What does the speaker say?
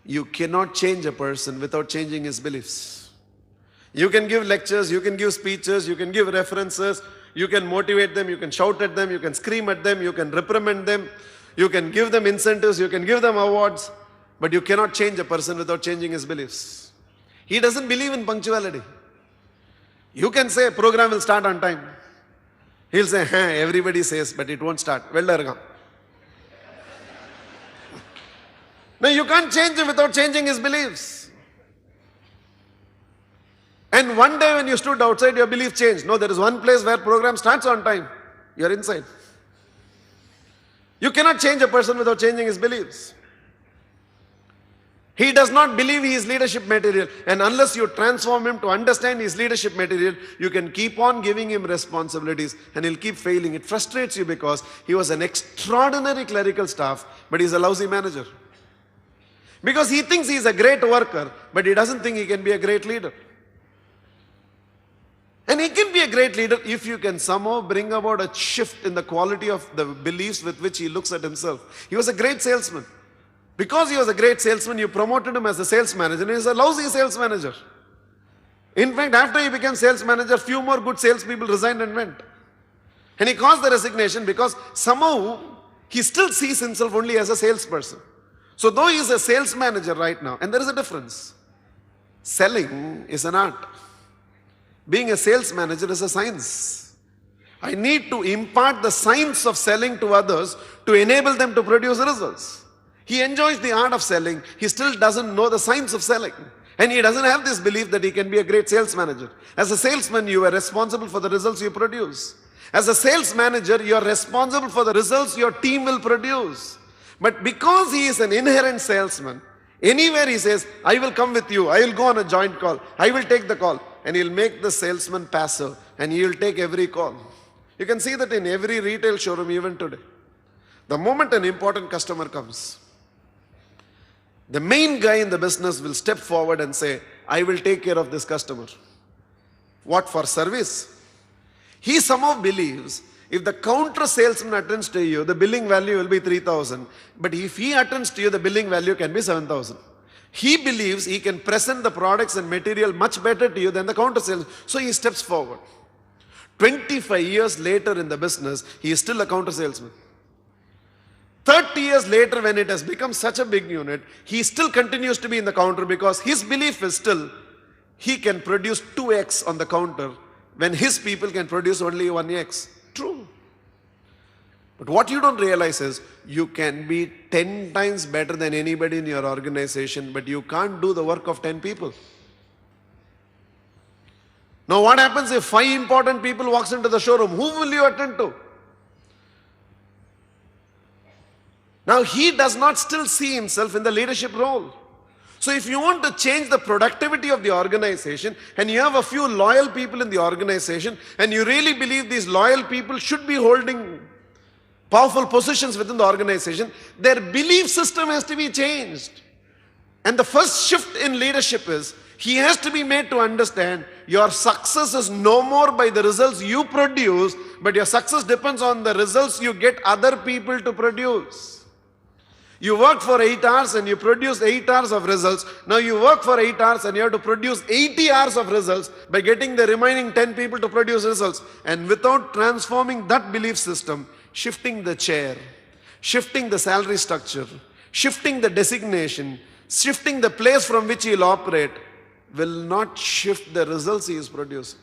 You cannot change a person without changing his beliefs. You can give lectures, you can give speeches, you can give references, you can motivate them, you can shout at them, you can scream at them, you can reprimand them, you can give them incentives, you can give them awards, but you cannot change a person without changing his beliefs. He doesn't believe in punctuality. You can say program will start on time. He'll say, everybody says, but it won't start. No, you can't change him without changing his beliefs. And one day when you stood outside, your belief changed. No, there is one place where program starts on time. You're inside. You cannot change a person without changing his beliefs. He does not believe he is leadership material. And unless you transform him to understand his leadership material, you can keep on giving him responsibilities and he'll keep failing. It frustrates you because he was an extraordinary clerical staff, but he's a lousy manager. Because he thinks he's a great worker, but he doesn't think he can be a great leader. And he can be a great leader if you can somehow bring about a shift in the quality of the beliefs with which he looks at himself. He was a great salesman. Because he was a great salesman, you promoted him as a sales manager, and he's a lousy sales manager. In fact, after he became sales manager, few more good salespeople resigned and went. And he caused the resignation because somehow he still sees himself only as a salesperson. So though he is a sales manager right now, and there is a difference. Selling is an art. Being a sales manager is a science. I need to impart the science of selling to others to enable them to produce results. He enjoys the art of selling. He still doesn't know the science of selling. And he doesn't have this belief that he can be a great sales manager. As a salesman, you are responsible for the results you produce. As a sales manager, you are responsible for the results your team will produce. But because he is an inherent salesman, anywhere he says, I will come with you, I will go on a joint call, I will take the call. And he'll make the salesman passive and he will take every call. You can see that in every retail showroom even today. The moment an important customer comes, the main guy in the business will step forward and say, I will take care of this customer. What for service? He somehow believes if the counter salesman attends to you, the billing value will be 3,000. But if he attends to you, the billing value can be 7,000. He believes he can present the products and material much better to you than the counter salesman. So he steps forward. 25 years later in the business, he is still a counter salesman. 30 years later, when it has become such a big unit, he still continues to be in the counter because his belief is still he can produce 2x on the counter when his people can produce only 1x. True. But what you don't realize is you can be 10 times better than anybody in your organization, but you can't do the work of 10 people. Now what happens if 5 important people walks into the showroom? Who will you attend to? Now he does not still see himself in the leadership role. So if you want to change the productivity of the organization and you have a few loyal people in the organization and you really believe these loyal people should be holding powerful positions within the organization, their belief system has to be changed. And the first shift in leadership is he has to be made to understand your success is no more by the results you produce, but your success depends on the results you get other people to produce. You work for 8 hours and you produce 8 hours of results. Now you work for 8 hours and you have to produce 80 hours of results by getting the remaining 10 people to produce results. And without transforming that belief system, shifting the chair, shifting the salary structure, shifting the designation, shifting the place from which he will operate, will not shift the results he is producing.